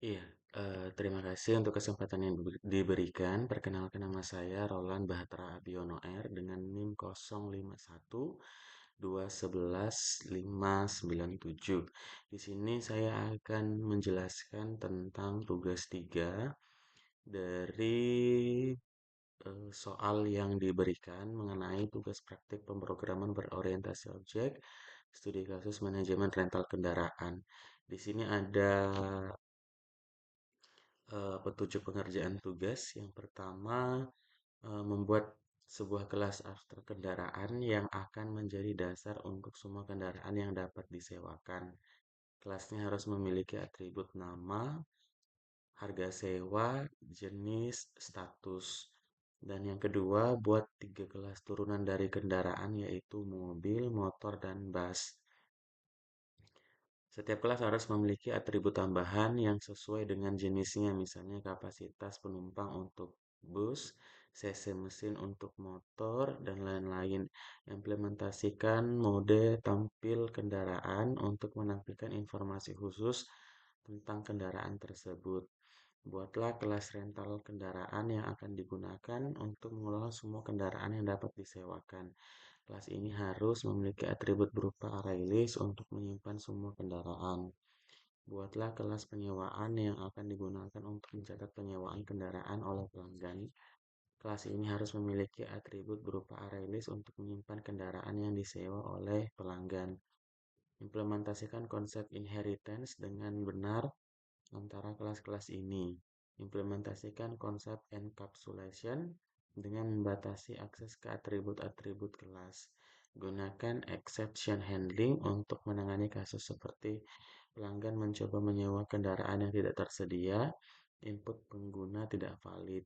Iya, terima kasih untuk kesempatan yang diberikan. Perkenalkan nama saya Roland Bahtera Abiono R dengan NIM 051 211 597. Di sini saya akan menjelaskan tentang tugas 3 dari soal yang diberikan mengenai tugas praktik pemrograman berorientasi objek, studi kasus manajemen rental kendaraan. Di sini ada petunjuk pengerjaan tugas. Yang pertama, membuat sebuah kelas abstrak kendaraan yang akan menjadi dasar untuk semua kendaraan yang dapat disewakan. Kelasnya harus memiliki atribut nama, harga sewa, jenis, status. Dan yang kedua, buat tiga kelas turunan dari kendaraan yaitu mobil, motor, dan bus. Setiap kelas harus memiliki atribut tambahan yang sesuai dengan jenisnya, misalnya kapasitas penumpang untuk bus, cc mesin untuk motor, dan lain-lain. Implementasikan mode tampil kendaraan untuk menampilkan informasi khusus tentang kendaraan tersebut. Buatlah kelas rental kendaraan yang akan digunakan untuk mengelola semua kendaraan yang dapat disewakan. Kelas ini harus memiliki atribut berupa array list untuk menyimpan semua kendaraan. Buatlah kelas penyewaan yang akan digunakan untuk mencatat penyewaan kendaraan oleh pelanggan. Kelas ini harus memiliki atribut berupa array list untuk menyimpan kendaraan yang disewa oleh pelanggan. Implementasikan konsep inheritance dengan benar antara kelas-kelas ini. Implementasikan konsep encapsulation dengan membatasi akses ke atribut-atribut kelas. Gunakan exception handling untuk menangani kasus seperti pelanggan mencoba menyewa kendaraan yang tidak tersedia, input pengguna tidak valid.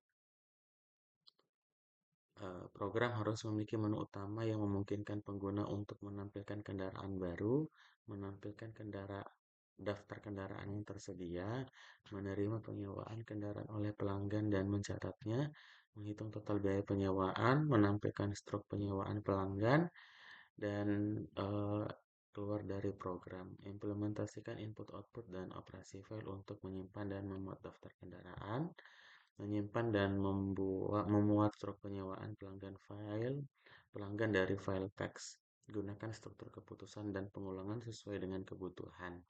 Program harus memiliki menu utama yang memungkinkan pengguna untuk menampilkan kendaraan baru, menampilkan daftar kendaraan yang tersedia, menerima penyewaan kendaraan oleh pelanggan dan mencatatnya, menghitung total biaya penyewaan, menampilkan struk penyewaan pelanggan, dan eh, keluar dari program. Implementasikan input-output dan operasi file untuk menyimpan dan memuat daftar kendaraan, menyimpan dan memuat struk penyewaan pelanggan dari file teks. Gunakan struktur keputusan dan pengulangan sesuai dengan kebutuhan.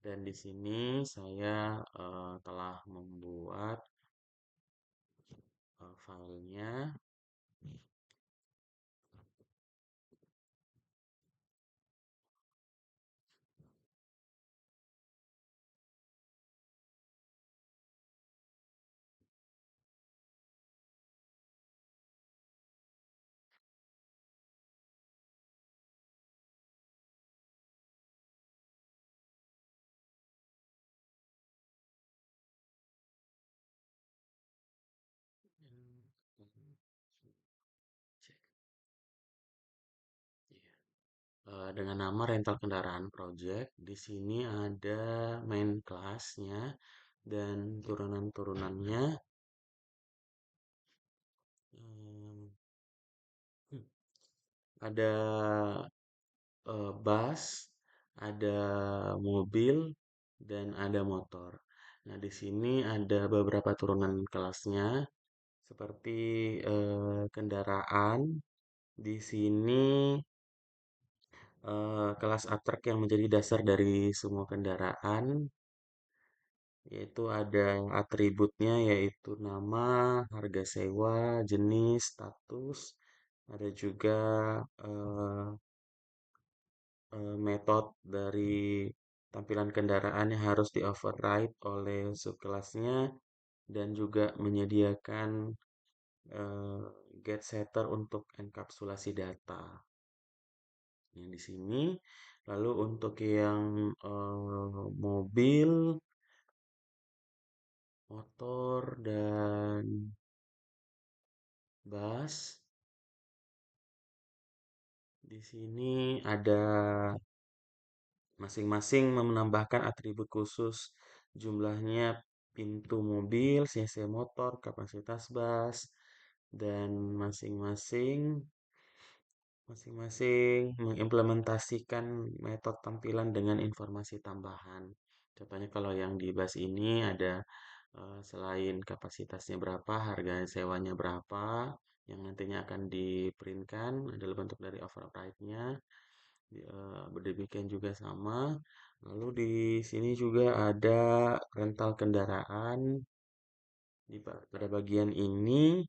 Dan di sini saya telah membuat filenya. Cek. Iya. Dengan nama rental kendaraan project. Di sini ada main kelasnya dan turunan-turunannya. Hmm, Ada bus, ada mobil, dan ada motor. Nah, di sini ada beberapa turunan kelasnya, seperti kendaraan. Di sini kelas abstrak yang menjadi dasar dari semua kendaraan, yaitu ada atributnya, yaitu nama, harga sewa, jenis, status. Ada juga eh, metode dari tampilan kendaraan yang harus di-override oleh subkelasnya dan juga menyediakan eh, get setter untuk enkapsulasi data. Yang di sini, lalu untuk yang mobil, motor, dan bus, di sini ada masing-masing menambahkan atribut khusus jumlahnya pintu mobil, cc motor, kapasitas bus, dan masing-masing masing-masing mengimplementasikan metode tampilan dengan informasi tambahan. Contohnya kalau yang di bus ini ada selain kapasitasnya berapa, harga sewanya berapa, yang nantinya akan diprintkan adalah bentuk dari override-nya. Demikian juga sama. Lalu di sini juga ada rental kendaraan. Pada bagian ini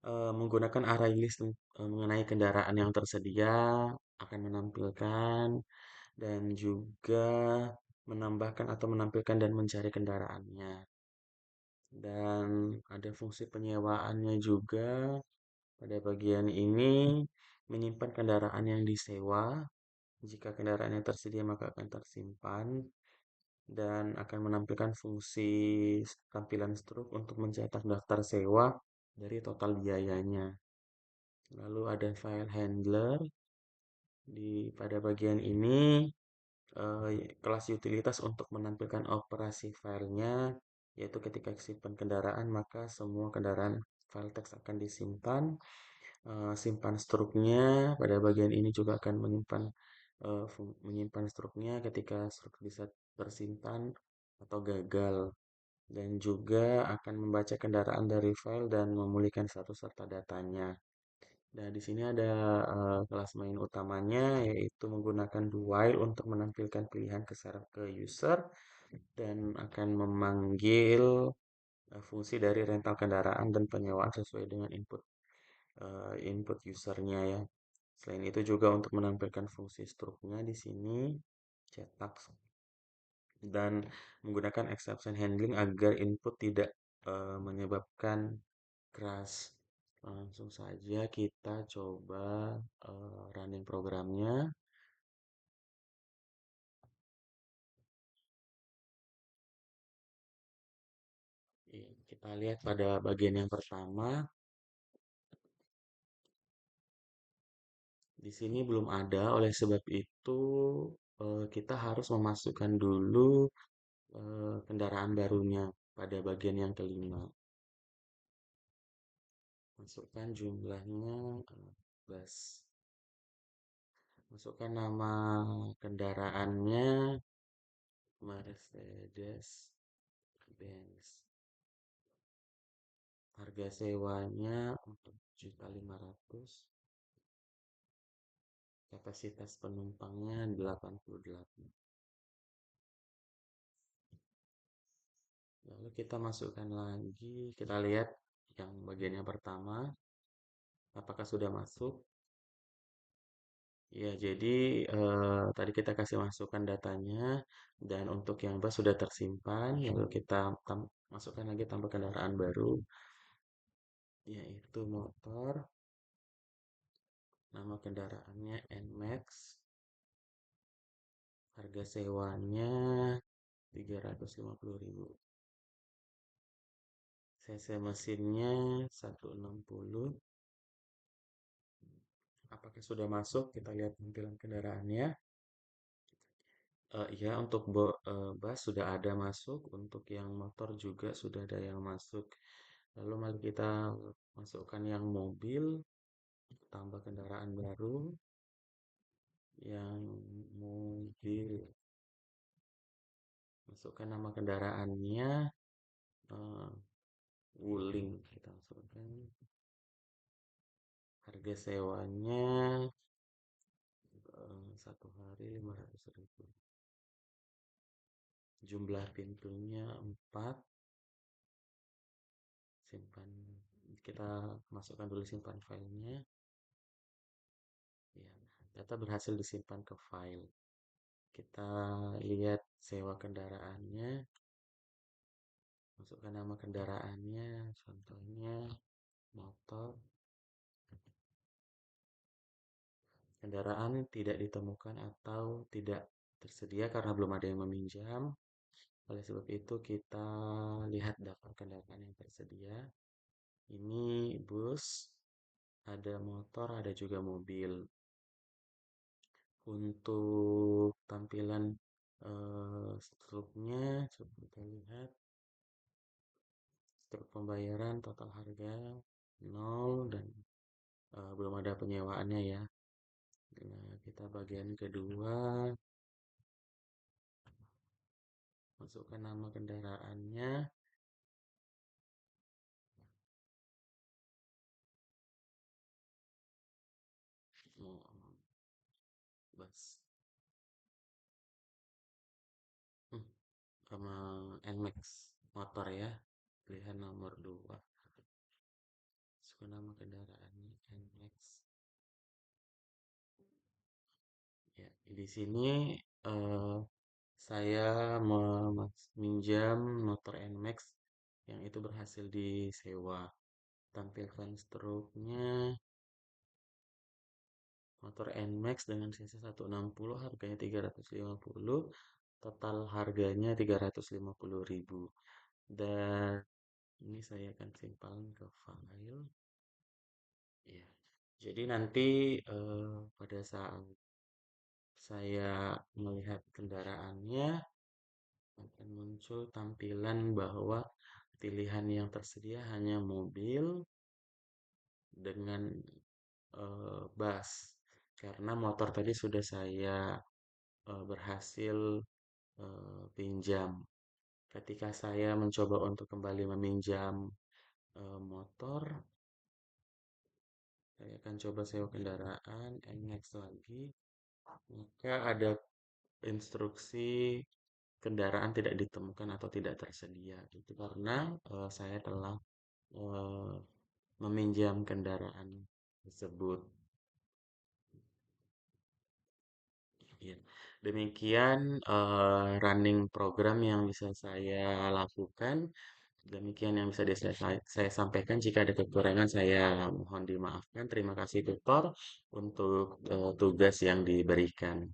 menggunakan array list mengenai kendaraan yang tersedia akan menampilkan dan juga menambahkan atau menampilkan dan mencari kendaraannya. Dan ada fungsi penyewaannya juga. Pada bagian ini menyimpan kendaraan yang disewa. Jika kendaraan yang tersedia maka akan tersimpan dan akan menampilkan fungsi tampilan struk untuk mencetak daftar sewa dari total biayanya. Lalu ada file handler. Pada bagian ini kelas utilitas untuk menampilkan operasi filenya, yaitu ketika simpan kendaraan maka semua kendaraan file teks akan disimpan. Simpan struknya pada bagian ini juga akan menyimpan struknya ketika struk bisa tersimpan atau gagal, dan juga akan membaca kendaraan dari file dan memulihkan status serta datanya. Nah, di sini ada kelas main utamanya, yaitu menggunakan do while untuk menampilkan pilihan ke user dan akan memanggil fungsi dari rental kendaraan dan penyewaan sesuai dengan input usernya ya. Selain itu juga untuk menampilkan fungsi struknya di sini cetak dan menggunakan exception handling agar input tidak menyebabkan crash. Langsung saja kita coba running programnya. Kita lihat pada bagian yang pertama, di sini belum ada, oleh sebab itu kita harus memasukkan dulu kendaraan barunya pada bagian yang kelima. Masukkan jumlahnya bus. Masukkan nama kendaraannya Mercedes Benz. Harga sewanya 4.500.000. Kapasitas penumpangnya 88. Lalu kita masukkan lagi, kita lihat yang bagian yang pertama, apakah sudah masuk. Ya, jadi tadi kita kasih masukan datanya dan untuk yang bus sudah tersimpan, lalu kita masukkan lagi tambah kendaraan baru, yaitu motor, nama kendaraannya NMAX, harga sewanya 350.000, cc mesinnya 160. Apakah sudah masuk? Kita lihat tampilan kendaraannya. Iya, untuk bus sudah ada masuk, untuk yang motor juga sudah ada yang masuk. Lalu mari kita masukkan yang mobil, tambah kendaraan baru, yang mobil. Masukkan nama kendaraannya, eh, Wuling. Kita masukkan harga sewanya 1 hari 500.000. Jumlah pintunya 4. Simpan. Kita masukkan dulu simpan filenya. Ya, data berhasil disimpan ke file. Kita lihat sewa kendaraannya. Masukkan nama kendaraannya, contohnya motor. Kendaraan tidak ditemukan atau tidak tersedia karena belum ada yang meminjam. Oleh sebab itu kita lihat daftar kendaraan yang tersedia. Ini bus, ada motor, ada juga mobil. Untuk tampilan struknya coba kita lihat. Struk pembayaran total harga 0 dan belum ada penyewaannya ya. Nah, kita bagian kedua. masukkan nama kendaraannya. Oh, bus. Hmm, sama NMAX motor ya. Pilihan nomor 2. Masukkan nama kendaraannya NMAX. Ya, di sini eh, saya meminjam motor NMAX yang itu berhasil disewa. Tampilkan struknya motor NMAX dengan cc 160 harganya 350, total harganya 350.000. Dan ini saya akan simpan ke file. Ya. Jadi nanti pada saat saya melihat kendaraannya akan muncul tampilan bahwa pilihan yang tersedia hanya mobil dengan bus. Karena motor tadi sudah saya berhasil pinjam. Ketika saya mencoba untuk kembali meminjam motor, saya akan coba sewa kendaraan NMAX lagi. Maka ada instruksi kendaraan tidak ditemukan atau tidak tersedia. Itu karena saya telah eh, meminjam kendaraan tersebut. Ya. Demikian running program yang bisa saya lakukan. Demikian yang bisa saya sampaikan. Jika ada kekurangan, saya mohon dimaafkan. Terima kasih, tutor, untuk tugas yang diberikan.